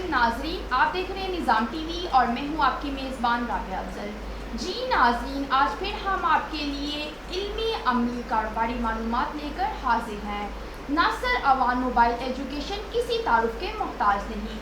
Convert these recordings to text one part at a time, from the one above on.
नाजरीन, आप देख रहे हैं निज़ाम टीवी और मैं हूं आपकी मेज़बान राबिया अफजल। जी नाजरीन, आज फिर हम आपके लिए इल्मी अमली कारोबारी मालूमात लेकर हाजिर हैं। नासर अवान मोबाइल एजुकेशन किसी तारुफ के मोहताज नहीं।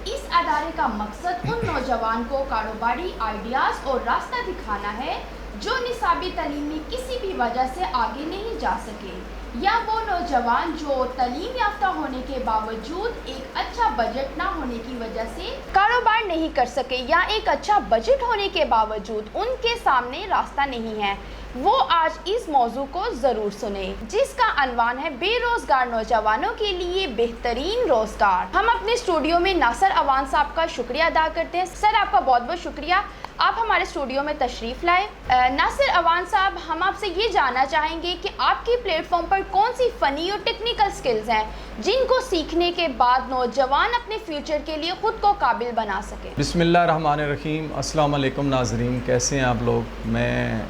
इस अदारे का मकसद उन नौजवान को कारोबारी आइडियाज़ और रास्ता दिखाना है जो निसाबी तालीम में किसी भी वजह से आगे नहीं जा सके, या वो नौजवान जो तालीम याफ्ता होने के बावजूद एक अच्छा बजट ना होने की वजह से कारोबार नहीं कर सके, या एक अच्छा बजट होने के बावजूद उनके सामने रास्ता नहीं है। वो आज इस मौजू को ज़रूर सुने, जिसका अनवान है बेरोज़गार नौजवानों के लिए बेहतरीन रोज़गार। हम अपने स्टूडियो में नासर अवान साहब का शुक्रिया अदा करते हैं। सर, आपका बहुत बहुत शुक्रिया, आप हमारे स्टूडियो में तशरीफ़ लाए। नासिर अवान साहब, हम आपसे ये जानना चाहेंगे कि आपके प्लेटफॉर्म पर कौन सी फ़नी और टेक्निकल स्किल्स हैं जिनको सीखने के बाद नौजवान अपने फ्यूचर के लिए ख़ुद को काबिल बना सकें। बिस्मिल्लाहिर्रहमानिर्रहीम। अस्सलाम वालेकुम नाज़रीन, कैसे हैं आप लोग। मैं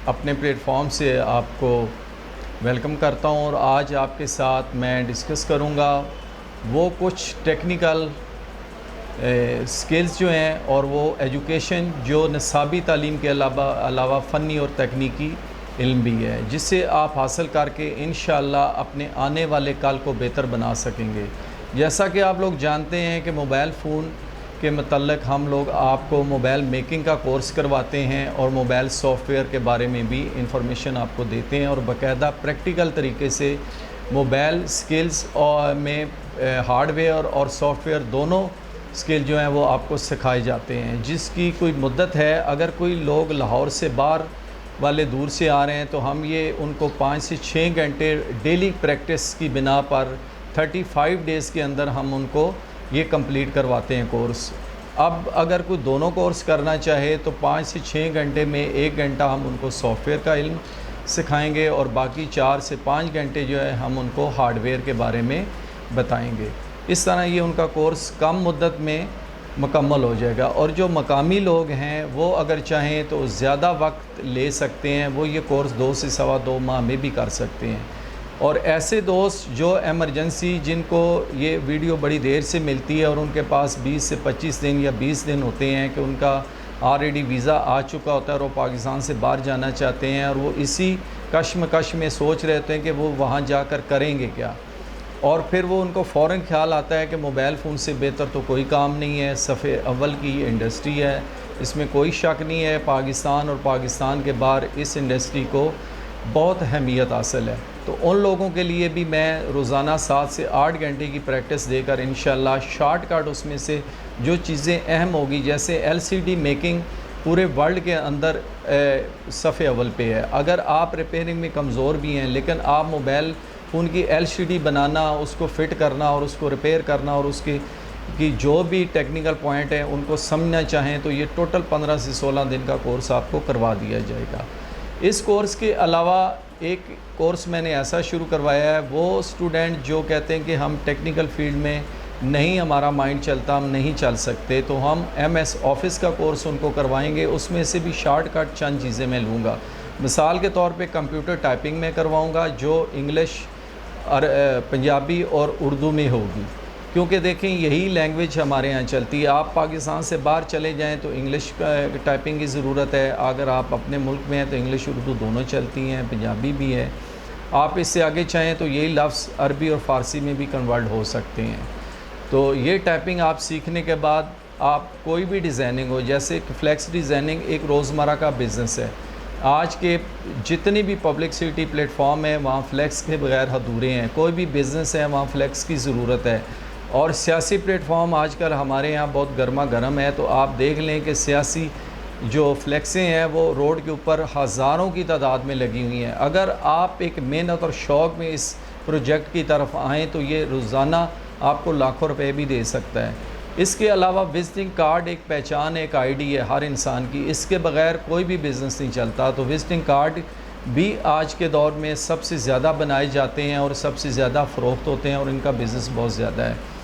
अपने प्लेटफॉर्म से आपको वेलकम करता हूं और आज आपके साथ मैं डिस्कस करूंगा वो कुछ टेक्निकल स्किल्स जो हैं और वो एजुकेशन जो निसाबी तालीम के अलावा फ़नी और तकनीकी इल्म भी है, जिससे आप हासिल करके इंशाअल्लाह अपने आने वाले कल को बेहतर बना सकेंगे। जैसा कि आप लोग जानते हैं कि मोबाइल फ़ोन के मतलब हम लोग आपको मोबाइल मेकिंग का कोर्स करवाते हैं और मोबाइल सॉफ्टवेयर के बारे में भी इंफॉर्मेशन आपको देते हैं और बाकायदा प्रैक्टिकल तरीके से मोबाइल स्किल्स और में हार्डवेयर और सॉफ्टवेयर दोनों स्किल जो हैं वो आपको सिखाए जाते हैं, जिसकी कोई मुद्दत है। अगर कोई लोग लाहौर से बाहर वाले दूर से आ रहे हैं तो हम ये उनको 5 से 6 घंटे डेली प्रैक्टिस की बिना पर 35 डेज़ के अंदर हम उनको ये कंप्लीट करवाते हैं कोर्स। अब अगर कोई दोनों कोर्स करना चाहे तो 5 से 6 घंटे में 1 घंटा हम उनको सॉफ्टवेयर का इल्म सिखाएंगे और बाकी 4 से 5 घंटे जो है हम उनको हार्डवेयर के बारे में बताएंगे। इस तरह ये उनका कोर्स कम मुद्दत में मुकम्मल हो जाएगा। और जो मकामी लोग हैं वो अगर चाहें तो ज़्यादा वक्त ले सकते हैं, वो ये कोर्स 2 से सवा 2 माह में भी कर सकते हैं। और ऐसे दोस्त जो एमरजेंसी जिनको ये वीडियो बड़ी देर से मिलती है और उनके पास 20 से 25 दिन या 20 दिन होते हैं कि उनका ऑलरेडी वीज़ा आ चुका होता है और वो पाकिस्तान से बाहर जाना चाहते हैं और वो इसी कश्मकश में सोच रहे होते हैं कि वो वहाँ जाकर करेंगे क्या, और फिर वो उनको फ़ौरन ख्याल आता है कि मोबाइल फ़ोन से बेहतर तो कोई काम नहीं है, सफ़े अव्वल की ये इंडस्ट्री है, इसमें कोई शक नहीं है। पाकिस्तान और पाकिस्तान के बाहर इस इंडस्ट्री को बहुत अहमियत हासिल है। तो उन लोगों के लिए भी मैं रोज़ाना 7 से 8 घंटे की प्रैक्टिस देकर इंशाल्लाह शॉर्टकट उसमें से जो चीज़ें अहम होगी, जैसे LCD मेकिंग पूरे वर्ल्ड के अंदर सफ़े अव्वल पे है। अगर आप रिपेयरिंग में कमज़ोर भी हैं लेकिन आप मोबाइल फ़ोन की LCD बनाना, उसको फ़िट करना और उसको रिपेयर करना और उसकी जो भी टेक्निकल पॉइंट है उनको समझना चाहें तो ये टोटल 15 से 16 दिन का कोर्स आपको करवा दिया जाएगा। इस कोर्स के अलावा एक कोर्स मैंने ऐसा शुरू करवाया है, वो स्टूडेंट जो कहते हैं कि हम टेक्निकल फील्ड में नहीं, हमारा माइंड चलता, हम नहीं चल सकते, तो हम MS ऑफ़िस का कोर्स उनको करवाएंगे। उसमें से भी शॉर्टकट चंद चीज़ें मैं लूँगा। मिसाल के तौर पे कंप्यूटर टाइपिंग में करवाऊँगा जो इंग्लिश और पंजाबी और उर्दू में होगी, क्योंकि देखें यही लैंग्वेज हमारे यहाँ चलती है। आप पाकिस्तान से बाहर चले जाएं तो इंग्लिश टाइपिंग की ज़रूरत है, अगर आप अपने मुल्क में हैं तो इंग्लिश उर्दू दोनों चलती हैं, पंजाबी भी है। आप इससे आगे चाहें तो यही लफ्ज़ अरबी और फ़ारसी में भी कन्वर्ट हो सकते हैं। तो ये टाइपिंग आप सीखने के बाद आप कोई भी डिज़ाइनिंग हो, जैसे फ्लेक्स डिज़ाइनिंग एक रोज़मर्रा का बिज़नेस है। आज के जितनी भी पब्लिसिटी प्लेटफॉर्म है वहाँ फ्लेक्स के बगैर अधूरे हैं। कोई भी बिज़नेस है वहाँ फ्लेक्स की ज़रूरत है। और सियासी प्लेटफॉर्म आजकल हमारे यहाँ बहुत गर्मा गर्म है, तो आप देख लें कि सियासी जो फ्लेक्सें हैं वो रोड के ऊपर हज़ारों की तादाद में लगी हुई हैं। अगर आप एक मेहनत और शौक़ में इस प्रोजेक्ट की तरफ आएँ तो ये रोज़ाना आपको लाखों रुपए भी दे सकता है। इसके अलावा विज़िटिंग कार्ड एक पहचान, एक ID है हर इंसान की, इसके बग़ैर कोई भी बिज़नेस नहीं चलता। तो विज़िटिंग कार्ड भी आज के दौर में सबसे ज़्यादा बनाए जाते हैं और सबसे ज़्यादा फ़रोख्त होते हैं और इनका बिज़नेस बहुत ज़्यादा है।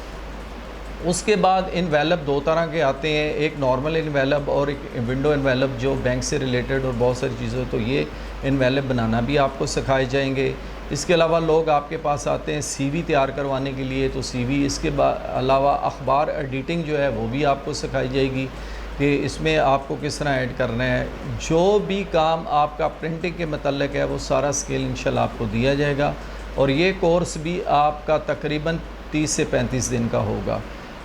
उसके बाद इनवेलप 2 तरह के आते हैं, एक नॉर्मल इनवेलप और एक विंडो इनवेलप जो बैंक से रिलेटेड और बहुत सारी चीज़ों, तो ये इनवेलप बनाना भी आपको सिखाए जाएंगे। اس کے علاوہ لوگ آپ کے پاس آتے ہیں سی وی تیار کروانے کے لیے، تو سی وی، اس کے علاوہ اخبار ایڈیٹنگ جو ہے وہ بھی آپ کو سکھائی جائے گی کہ اس میں آپ کو کس طرح ایڈ کرنا ہے. جو بھی کام آپ کا پرنٹنگ کے متعلق ہے وہ سارا اسکل انشاءاللہ آپ کو دیا جائے گا، اور یہ کورس بھی آپ کا تقریباً 30 سے 35 دن کا ہوگا.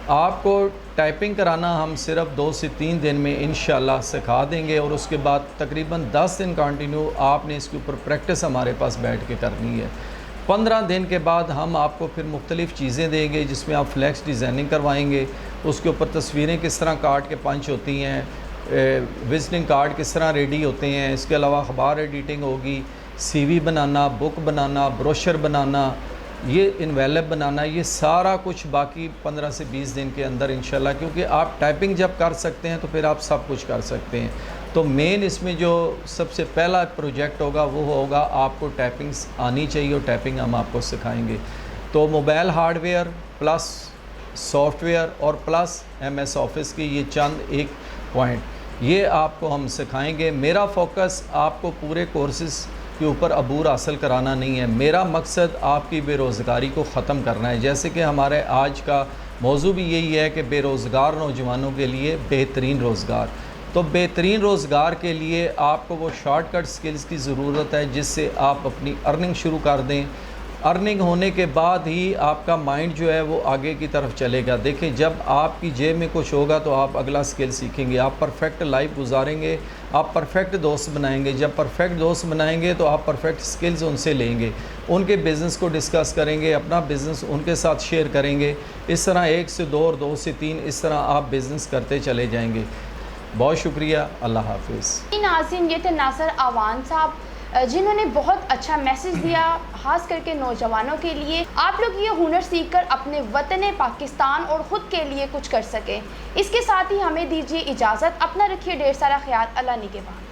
آپ کو ٹائپنگ کرانا ہم صرف 2 سے 3 دن میں انشاءاللہ سکھا دیں گے، اور اس کے بعد تقریباً 10 دن کنٹینیو آپ نے اس کے اوپر پریکٹس ہمارے پاس بیٹھ کے کرنی ہے. 15 دن کے بعد ہم آپ کو پھر مختلف چیزیں دیں گے جس میں آپ فلیکس ڈیزائننگ کروائیں گے، اس کے اوپر تصویریں کس طرح کارڈ کے پنچ ہوتی ہیں، وزٹنگ کارڈ کس طرح ریڈی ہوتے ہیں. اس کے علاوہ اخبار ایڈیٹنگ ہوگی، سی وی بنانا، بک بنانا، بروشر بنانا، یہ انویلپ بنانا، یہ سارا کچھ باقی 15 سے 20 دن کے اندر انشاءاللہ، کیونکہ آپ ٹائپنگ جب کر سکتے ہیں تو پھر آپ سب کچھ کر سکتے ہیں. تو مین اس میں جو سب سے پہلا پروجیکٹ ہوگا وہ ہوگا آپ کو ٹائپنگز آنی چاہیے، اور ٹائپنگ ہم آپ کو سکھائیں گے. تو mobile hard where plus soft where اور پلس ایم ایس آفس کی یہ چند ایک پوائنٹ یہ آپ کو ہم سکھائیں گے. میرا فوکس آپ کو پورے کورسز کے اوپر عبور حاصل کرانا نہیں ہے، میرا مقصد آپ کی بے روزگاری کو ختم کرنا ہے. جیسے کہ ہمارے آج کا موضوع بھی یہی ہے کہ بے روزگار نوجوانوں کے لیے بہترین روزگار. تو بہترین روزگار کے لیے آپ کو وہ شارٹ کٹ سکلز کی ضرورت ہے جس سے آپ اپنی ارننگ شروع کر دیں. ارننگ ہونے کے بعد ہی آپ کا مائنڈ جو ہے وہ آگے کی طرف چلے گا. دیکھیں، جب آپ کی جیب میں کچھ ہوگا تو آپ اگلا سکل سیکھیں گے، آپ پرفیکٹ لائف گزاریں گے، آپ پرفیکٹ دوست بنائیں گے. جب پرفیکٹ دوست بنائیں گے تو آپ پرفیکٹ سکلز ان سے لیں گے، ان کے بزنس کو ڈسکس کریں گے، اپنا بزنس ان کے ساتھ شیئر کریں گے. اس طرح 1 سے 2 اور 2 سے 3 اس طرح آپ بزنس کرتے چلے جائیں گے. بہت شکریہ، اللہ حافظ. ناظرین، یہ تھے ناصر اعوان صاحب جنہوں نے بہت اچھا میسیج دیا خاص کر کے نوجوانوں کے لیے. آپ لوگ یہ ہنر سیکھ کر اپنے وطن پاکستان اور خود کے لیے کچھ کر سکیں. اس کے ساتھ ہی ہمیں دیجیے اجازت. اپنا رکھیے ڈھیر سارا خیال. اللہ نگہبان.